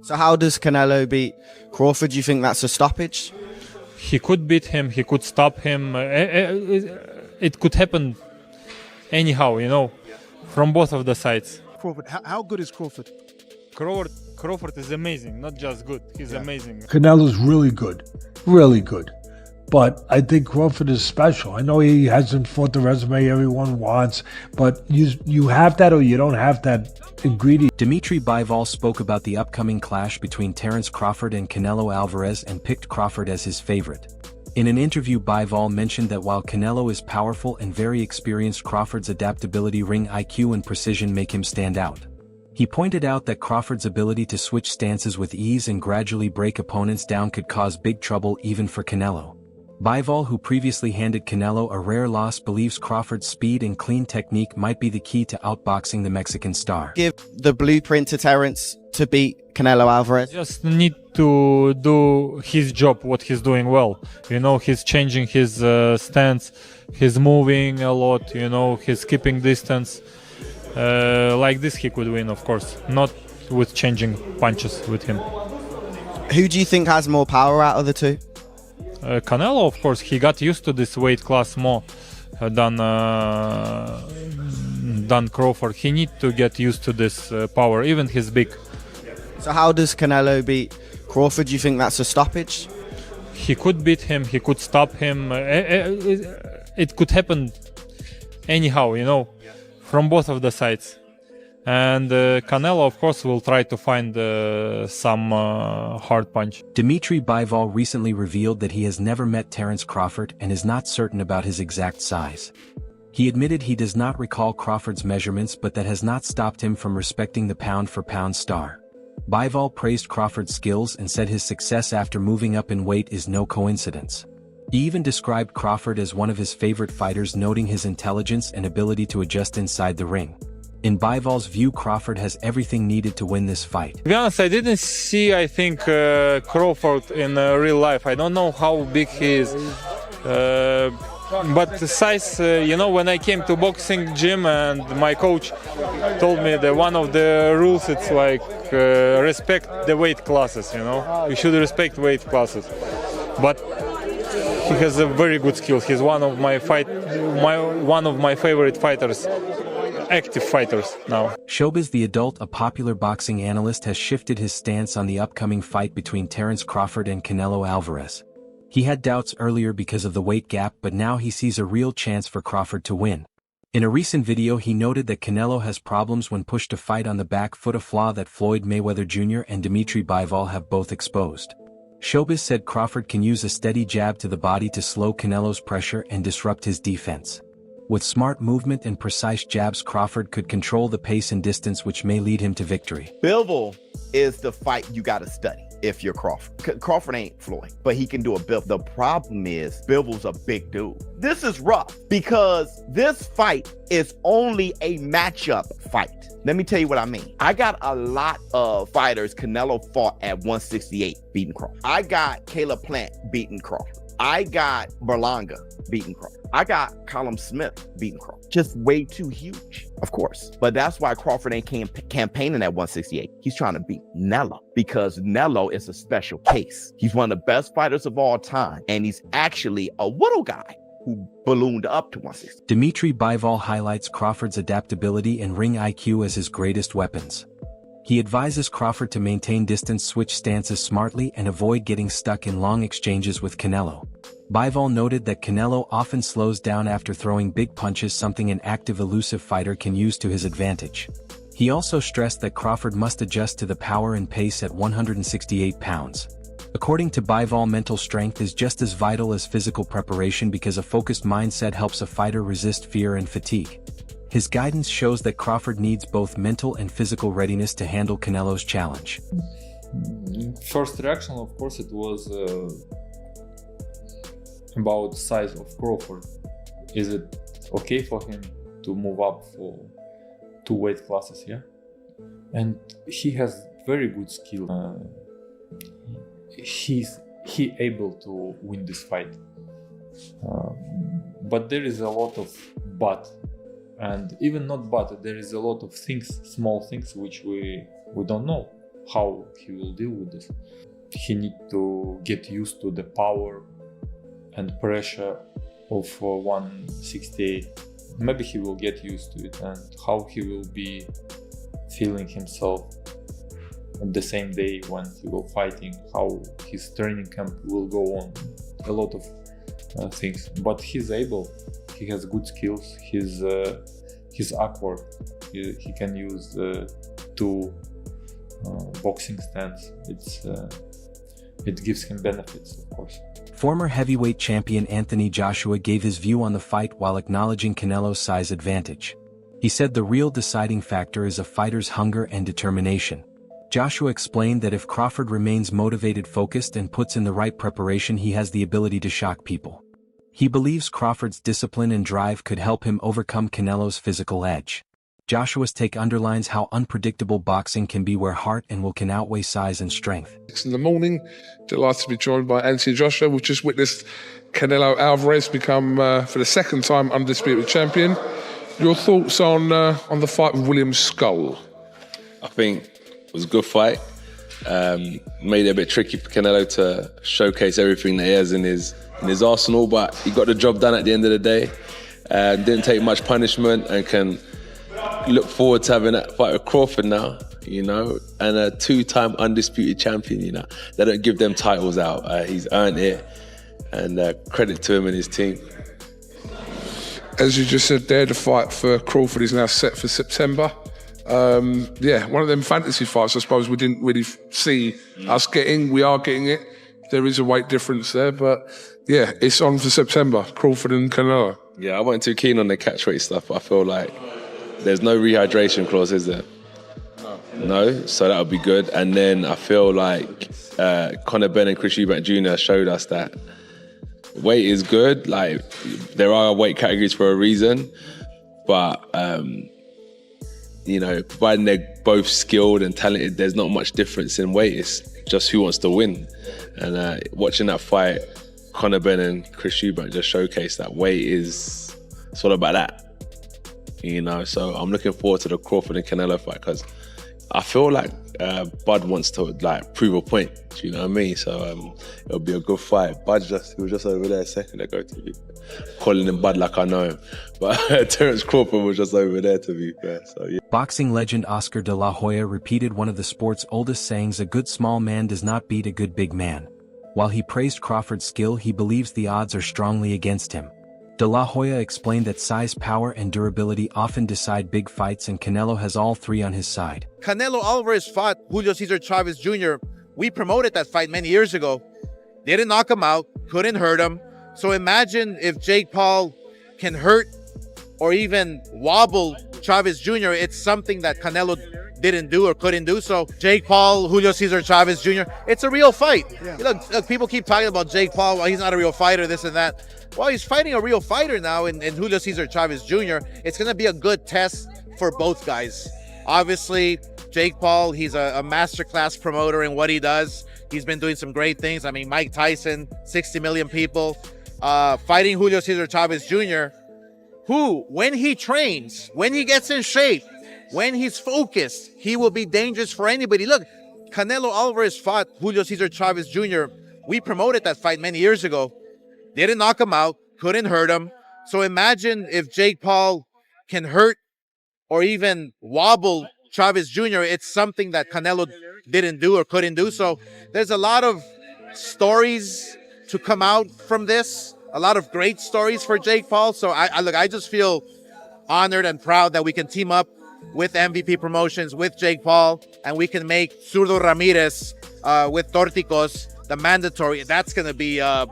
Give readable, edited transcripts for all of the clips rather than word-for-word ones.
So how does Canelo beat Crawford? Do you think that's a stoppage? He could beat him, he could stop him. It could happen anyhow, from both of the sides. Crawford, how good is Crawford? Crawford is amazing, not just good. He's amazing. Canelo's really good, really good. But I think Crawford is special. I know he hasn't fought the resume everyone wants, but you have that or you don't have that ingredient. Dmitry Bivol spoke about the upcoming clash between Terence Crawford and Canelo Alvarez and picked Crawford as his favorite. In an interview, Bivol mentioned that while Canelo is powerful and very experienced, Crawford's adaptability, ring IQ, and precision make him stand out. He pointed out that Crawford's ability to switch stances with ease and gradually break opponents down could cause big trouble even for Canelo. Bivol, who previously handed Canelo a rare loss, believes Crawford's speed and clean technique might be the key to outboxing the Mexican star. Give the blueprint to Terence to beat Canelo Alvarez? Just need to do his job, what he's doing well. He's changing his stance, he's moving a lot, he's keeping distance. Like this he could win, of course, not with changing punches with him. Who do you think has more power out of the two? Canelo, of course, he got used to this weight class more than Crawford. He needs to get used to this power, even he's big. So how does Canelo beat Crawford? Do you think that's a stoppage? He could beat him, he could stop him. It could happen anyhow, from both of the sides. And Canelo, of course, will try to find some hard punch. Dmitry Bivol recently revealed that he has never met Terence Crawford and is not certain about his exact size. He admitted he does not recall Crawford's measurements, but that has not stopped him from respecting the pound-for-pound star. Bivol praised Crawford's skills and said his success after moving up in weight is no coincidence. He even described Crawford as one of his favorite fighters, noting his intelligence and ability to adjust inside the ring. In Bivol's view, Crawford has everything needed to win this fight. To be honest, I didn't see, Crawford in real life. I don't know how big he is. But the size, when I came to boxing gym and my coach told me that one of the rules, it's like respect the weight classes, You should respect weight classes. But he has a very good skill. He's one of my favorite fighters. Active fighters now. Showbiz the Adult, a popular boxing analyst, has shifted his stance on the upcoming fight between Terence Crawford and Canelo Alvarez. He had doubts earlier because of the weight gap, but now he sees a real chance for Crawford to win. In a recent video, he noted that Canelo has problems when pushed to fight on the back foot, a flaw that Floyd Mayweather Jr. and Dmitry Bivol have both exposed. Showbiz said Crawford can use a steady jab to the body to slow Canelo's pressure and disrupt his defense. With smart movement and precise jabs, Crawford could control the pace and distance, which may lead him to victory. Bivol is the fight you got to study if you're Crawford. Crawford ain't Floyd, but he can do a Bivol. The problem is Bivol's a big dude. This is rough because this fight is only a matchup fight. Let me tell you what I mean. I got a lot of fighters Canelo fought at 168 beating Crawford. I got Caleb Plant beating Crawford. I got Berlanga beating Crawford. I got Callum Smith beating Crawford. Just way too huge, of course. But that's why Crawford ain't campaigning at 168. He's trying to beat Canelo because Canelo is a special case. He's one of the best fighters of all time. And he's actually a little guy who ballooned up to 160. Dmitry Bivol highlights Crawford's adaptability and ring IQ as his greatest weapons. He advises Crawford to maintain distance, switch stances smartly, and avoid getting stuck in long exchanges with Canelo. Bivol noted that Canelo often slows down after throwing big punches, something an active, elusive fighter can use to his advantage. He also stressed that Crawford must adjust to the power and pace at 168 pounds. According to Bivol, mental strength is just as vital as physical preparation because a focused mindset helps a fighter resist fear and fatigue. His guidance shows that Crawford needs both mental and physical readiness to handle Canelo's challenge. First reaction, of course, it was about the size of Crawford. Is it okay for him to move up for 2 weight classes, yeah? And he has very good skill. He able to win this fight. But there is a lot of but. And even not but, there is a lot of things, small things, which we don't know how he will deal with this. He need to get used to the power and pressure of 168. Maybe he will get used to it, and how he will be feeling himself on the same day when he will fighting, how his training camp will go on, a lot of things. But he's able, he has good skills, he's awkward, he can use two boxing stance. It gives him benefits, of course. Former heavyweight champion Anthony Joshua gave his view on the fight while acknowledging Canelo's size advantage. He said the real deciding factor is a fighter's hunger and determination. Joshua explained that if Crawford remains motivated, focused, and puts in the right preparation, he has the ability to shock people. He believes Crawford's discipline and drive could help him overcome Canelo's physical edge. Joshua's take underlines how unpredictable boxing can be, where heart and will can outweigh size and strength. In the morning, delighted to be joined by Anthony Joshua. We've just witnessed Canelo Alvarez become, for the second time, undisputed champion. Your thoughts on the fight with William Skull? I think it was a good fight. Made it a bit tricky for Canelo to showcase everything that he has in his arsenal, but he got the job done at the end of the day. Didn't take much punishment and can look forward to having that fight with Crawford now, you know, and a two-time undisputed champion, you know. They don't give them titles out. He's earned it, and credit to him and his team. As you just said there, the fight for Crawford is now set for September. Yeah, one of them fantasy fights, I suppose, we didn't really see us getting. We are getting it. There is a weight difference there, but yeah, it's on for September, Crawford and Canelo. Yeah, I wasn't too keen on the catchweight stuff, but I feel like there's no rehydration clause, is there? No, so that would be good. And then I feel like Conor Benn and Chris Eubank Jr. showed us that weight is good. Like, there are weight categories for a reason, but you know, providing they're both skilled and talented, there's not much difference in weight. It's just who wants to win. And watching that fight, Conor Benn and Chris Eubank just showcased that weight is, it's all about that. You know, so I'm looking forward to the Crawford and Canelo fight, because I feel like Bud wants to like prove a point. Do you know what I mean? So it'll be a good fight. He was just over there a second ago, to be calling him Bud like I know him. But Terence Crawford was just over there, to be fair. So yeah. Boxing legend Oscar de la Hoya repeated one of the sport's oldest sayings: "A good small man does not beat a good big man." While he praised Crawford's skill, he believes the odds are strongly against him. De La Hoya explained that size, power, and durability often decide big fights, and Canelo has all three on his side. Canelo Alvarez fought Julio Cesar Chavez Jr. We promoted that fight many years ago. Didn't knock him out, couldn't hurt him. So imagine if Jake Paul can hurt or even wobble Chavez Jr. It's something that Canelo didn't do or couldn't do. So Jake Paul, Julio Cesar Chavez Jr., it's a real fight. Yeah. Look, people keep talking about Jake Paul, well, he's not a real fighter, this and that. Well, he's fighting a real fighter now in Julio Cesar Chavez Jr. It's going to be a good test for both guys. Obviously, Jake Paul, he's a masterclass promoter in what he does. He's been doing some great things. I mean, Mike Tyson, 60 million people. Fighting Julio Cesar Chavez Jr., who, when he trains, when he gets in shape, when he's focused, he will be dangerous for anybody. Look, Canelo Alvarez fought Julio Cesar Chavez Jr. We promoted that fight many years ago. Didn't knock him out, couldn't hurt him. So imagine if Jake Paul can hurt or even wobble Chavez Jr. It's something that Canelo didn't do or couldn't do. So there's a lot of stories to come out from this, a lot of great stories for Jake Paul. So I just feel honored and proud that we can team up with MVP Promotions, with Jake Paul, and we can make Zurdo Ramirez with Torticos the mandatory. That's going to be a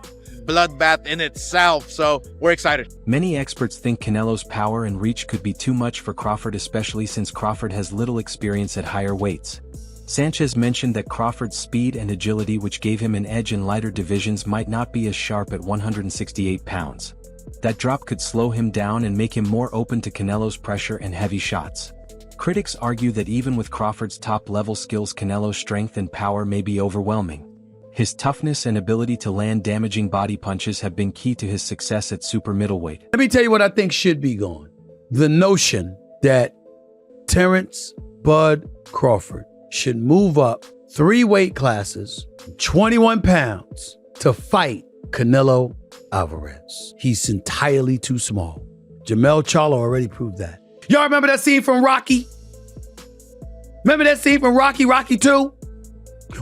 bloodbath in itself, so we're excited. Many experts think Canelo's power and reach could be too much for Crawford, especially since Crawford has little experience at higher weights. Sanchez mentioned that Crawford's speed and agility, which gave him an edge in lighter divisions, might not be as sharp at 168 pounds. That drop could slow him down and make him more open to Canelo's pressure and heavy shots. Critics argue that even with Crawford's top-level skills, Canelo's strength and power may be overwhelming. His toughness and ability to land damaging body punches have been key to his success at super middleweight. Let me tell you what I think should be gone. The notion that Terence Bud Crawford should move up 3 weight classes, 21 pounds to fight Canelo Alvarez. He's entirely too small. Jermell Charlo already proved that. Y'all remember that scene from Rocky? Remember that scene from Rocky 2?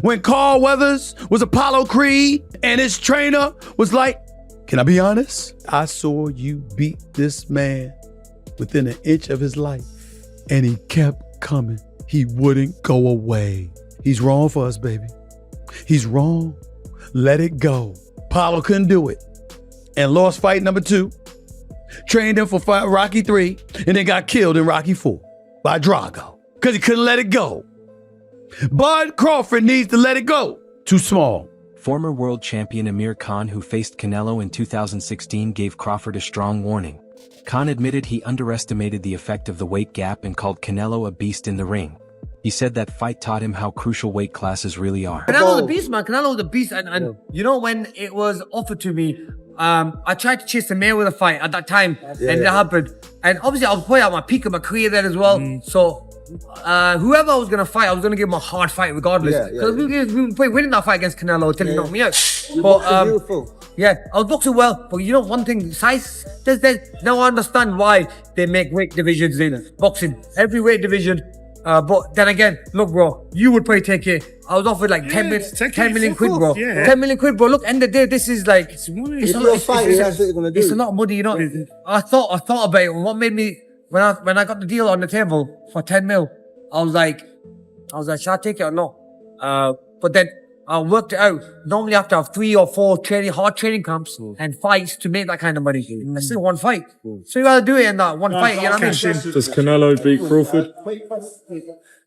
When Carl Weathers was Apollo Creed and his trainer was like, can I be honest? I saw you beat this man within an inch of his life. And he kept coming. He wouldn't go away. He's wrong for us, baby. He's wrong. Let it go. Apollo couldn't do it and lost fight number 2. Trained him for Rocky 3 and then got killed in Rocky 4 by Drago because he couldn't let it go. Bud Crawford needs to let it go. Too small. Former world champion Amir Khan, who faced Canelo in 2016, gave Crawford a strong warning. Khan admitted he underestimated the effect of the weight gap and called Canelo a beast in the ring. He said that fight taught him how crucial weight classes really are. Canelo's a beast, man. Canelo's a beast. And you know, when it was offered to me, I tried to chase Amir with a fight at that time, and it happened. And obviously, I was probably at my peak of my career there as well. So, whoever I was going to fight, I was going to give him a hard fight regardless. Because we were winning that fight against Canelo until he knocked me out. But, yeah, I was boxing well. But you know, one thing, size, there's now I understand why they make weight divisions in boxing. Every weight division. But then again, look, bro, you would probably take it. I was offered like 10 million quid, bro. 10 million quid, bro. Look, end of the day, this is like, it's a lot of money, you know. I thought about it. What made me, when I got the deal on the table for 10 mil, I was like, should I take it or not? But then I worked it out. Normally I have to have 3 or 4 hard training camps and fights to make that kind of money. That's still one fight. So you gotta do it in that one fight, you know what I mean? Does Canelo beat Crawford?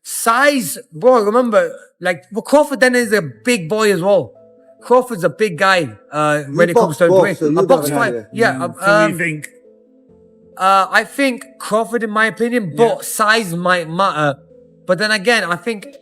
Size, bro, remember, like, but Crawford then is a big boy as well. Crawford's a big guy when it comes to weight. A box fight. Yeah. you think? I think Crawford, in my opinion, but size might matter. But then again, I think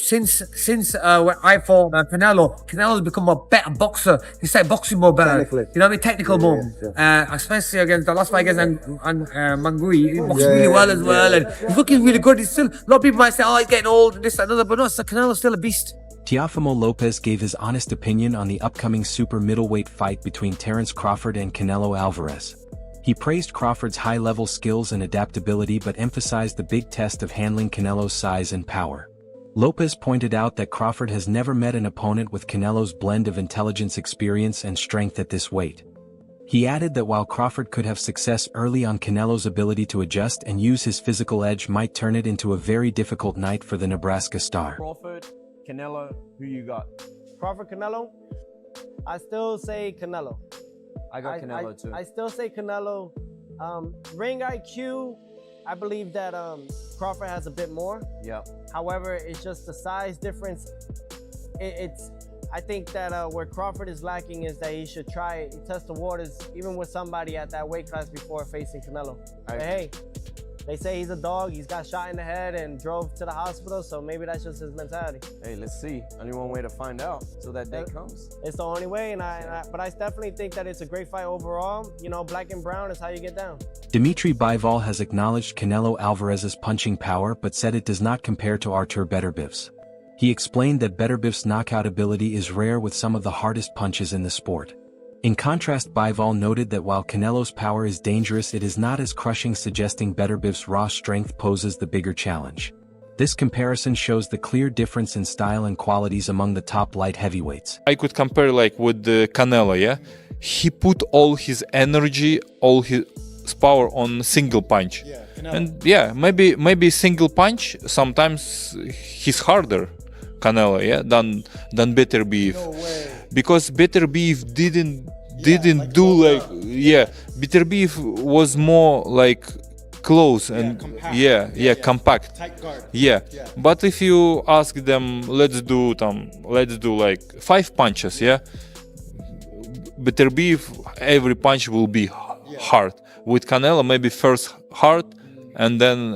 since when I fought Canelo's become a better boxer. He started boxing more better. You know what I mean? Technical more. Especially against the last fight against Mangui. He boxed really well as well. And he's looking really good. He's still, a lot of people might say, oh, he's getting old and this and another. But no, Canelo's still a beast. Teofimo Lopez gave his honest opinion on the upcoming super middleweight fight between Terence Crawford and Canelo Alvarez. He praised Crawford's high-level skills and adaptability but emphasized the big test of handling Canelo's size and power. Lopez pointed out that Crawford has never met an opponent with Canelo's blend of intelligence, experience, and strength at this weight. He added that while Crawford could have success early on, Canelo's ability to adjust and use his physical edge might turn it into a very difficult night for the Nebraska star. Crawford, Canelo, who you got? Crawford, Canelo? I still say Canelo. I got Canelo too. I still say Canelo. Ring IQ, I believe that Crawford has a bit more. Yeah. However, it's just the size difference. I think that where Crawford is lacking is that he should test the waters even with somebody at that weight class before facing Canelo. But hey, they say he's a dog. He's got shot in the head and drove to the hospital, so maybe that's just his mentality. Hey, let's see. Only one way to find out till that day comes. It's the only way, but I definitely think that it's a great fight overall. You know, black and brown is how you get down. Dmitry Bivol has acknowledged Canelo Alvarez's punching power but said it does not compare to Artur Beterbievr's. He explained that Beterbiev's knockout ability is rare with some of the hardest punches in the sport. In contrast, Bivol noted that while Canelo's power is dangerous, it is not as crushing, suggesting Beterbiev's raw strength poses the bigger challenge. This comparison shows the clear difference in style and qualities among the top light heavyweights. I could compare like with the Canelo, yeah? He put all his energy, all his power on single punch. And yeah, maybe single punch, sometimes he's harder, Canelo, yeah, than Beterbiev. Because Beterbiev didn't do like Beterbiev was more like close and compact. But if you ask them, let's do like 5 punches, Beterbiev, every punch will be hard. With Canelo, maybe first hard and then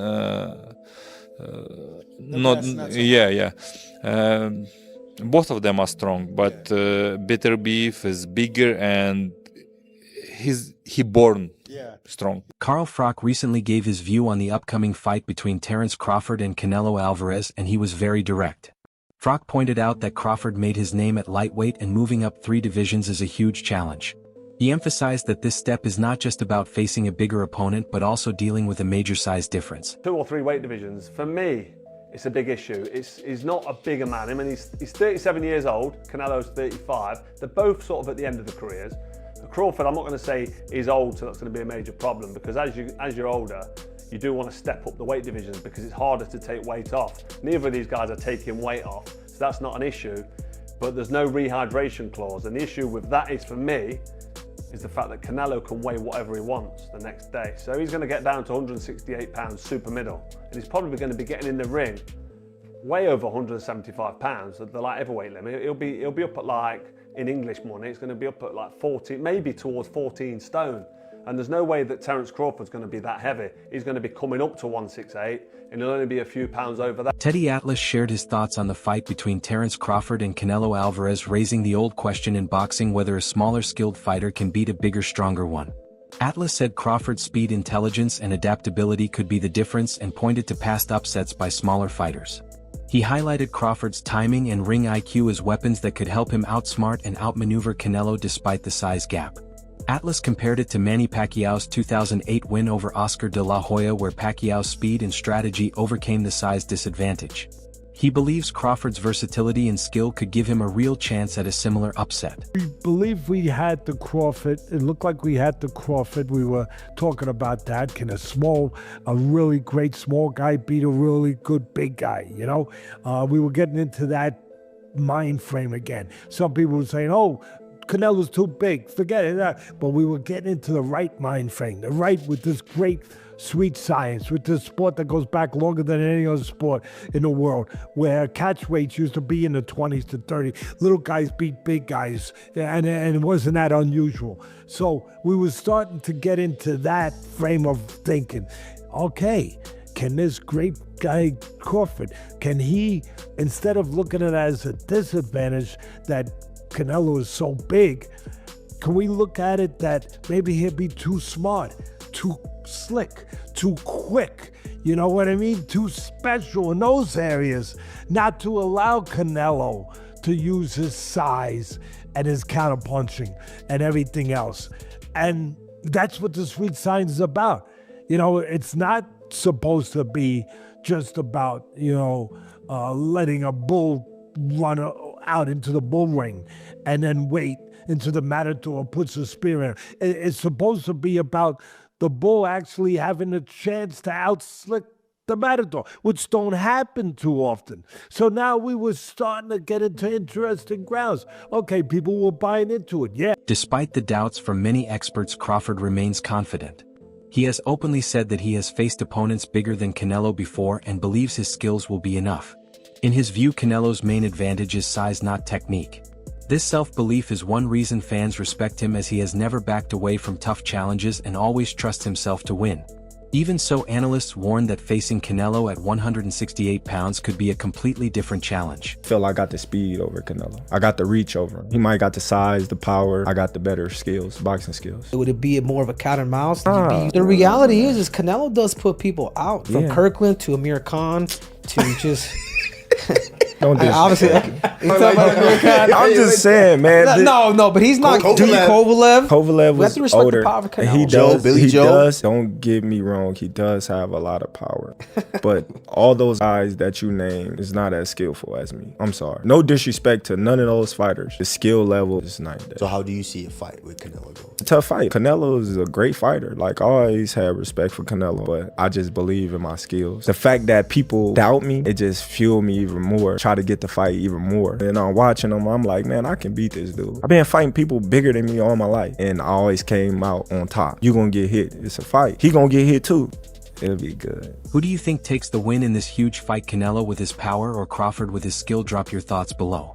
both of them are strong, but Beterbiev is bigger and he born strong. Carl Frock recently gave his view on the upcoming fight between Terence Crawford and Canelo Alvarez, and he was very direct. Frock pointed out that Crawford made his name at lightweight and moving up 3 divisions is a huge challenge. He emphasized that this step is not just about facing a bigger opponent but also dealing with a major size difference. 2 or 3 weight divisions, for me, it's a big issue. He's not a bigger man. I mean, he's 37 years old, Canelo's 35. They're both sort of at the end of their careers. Crawford, I'm not going to say he's old, so that's going to be a major problem, because as you're older, you do want to step up the weight divisions because it's harder to take weight off. Neither of these guys are taking weight off, so that's not an issue, but there's no rehydration clause, and the issue with that is, for me, is the fact that Canelo can weigh whatever he wants the next day. So he's going to get down to 168 pounds super middle, and he's probably going to be getting in the ring way over 175 pounds, the light heavyweight limit. He'll be up at, like, in English money, it's going to be up at like 14, maybe towards 14 stone. And there's no way that Terence Crawford's going to be that heavy. He's going to be coming up to 168, and he'll only be a few pounds over that. Teddy Atlas shared his thoughts on the fight between Terence Crawford and Canelo Alvarez, raising the old question in boxing whether a smaller skilled fighter can beat a bigger, stronger one. Atlas said Crawford's speed, intelligence, and adaptability could be the difference and pointed to past upsets by smaller fighters. He highlighted Crawford's timing and ring IQ as weapons that could help him outsmart and outmaneuver Canelo despite the size gap. Atlas compared it to Manny Pacquiao's 2008 win over Oscar de la Hoya, where Pacquiao's speed and strategy overcame the size disadvantage. He believes Crawford's versatility and skill could give him a real chance at a similar upset. We believe we had the Crawford. It looked like we had the Crawford. We were talking about that. Can a really great small guy beat a really good big guy, you know? We were getting into that mind frame again. Some people were saying, oh, Canelo's too big, forget it. But we were getting into the right mind frame, the right with this great sweet science, with this sport that goes back longer than any other sport in the world, where catch weights used to be in the 20s to 30. Little guys beat big guys, and it wasn't that unusual. So we were starting to get into that frame of thinking, okay, can this great guy Crawford, can he, instead of looking at it as a disadvantage that Canelo is so big, can we look at it that maybe he'll be too smart, too slick, too quick, you know what I mean? Too special in those areas, not to allow Canelo to use his size and his counterpunching and everything else. And that's what the sweet science is about. You know, it's not supposed to be just about, letting a bull run out into the bull ring and then wait until the matador puts a spear in. It's supposed to be about the bull actually having a chance to outslick the matador, which don't happen too often. So now we were starting to get into interesting grounds. Okay, people were buying into it, yeah. Despite the doubts from many experts, Crawford remains confident. He has openly said that he has faced opponents bigger than Canelo before and believes his skills will be enough. In his view, Canelo's main advantage is size, not technique. This self-belief is one reason fans respect him, as he has never backed away from tough challenges and always trusts himself to win. Even so, analysts warn that facing Canelo at 168 pounds could be a completely different challenge. I feel I got the speed over Canelo. I got the reach over him. He might got the size, the power. I got the better skills, boxing skills. Would it be more of a cat and mouse? The reality is Canelo does put people out. From Kirkland to Amir Khan to just... Don't do obviously, I'm just saying, man. No, but he's not. Kovalev. Kovalev was older. He does. Billy Joe. Does. Don't get me wrong. He does have a lot of power, but all those guys that you name is not as skillful as me. I'm sorry. No disrespect to none of those fighters. The skill level is night and day. So how do you see a fight with Canelo going? It's a tough fight. Canelo is a great fighter. Like, I always had respect for Canelo, but I just believe in my skills. The fact that people doubt me, it just fueled me even more. Try to get the fight even more. And I'm watching them, I'm like, man, I can beat this dude. I've been fighting people bigger than me all my life, and I always came out on top. You gonna get hit. It's a fight. He gonna get hit too. It'll be good. Who do you think takes the win in this huge fight, Canelo with his power or Crawford with his skill? Drop your thoughts below.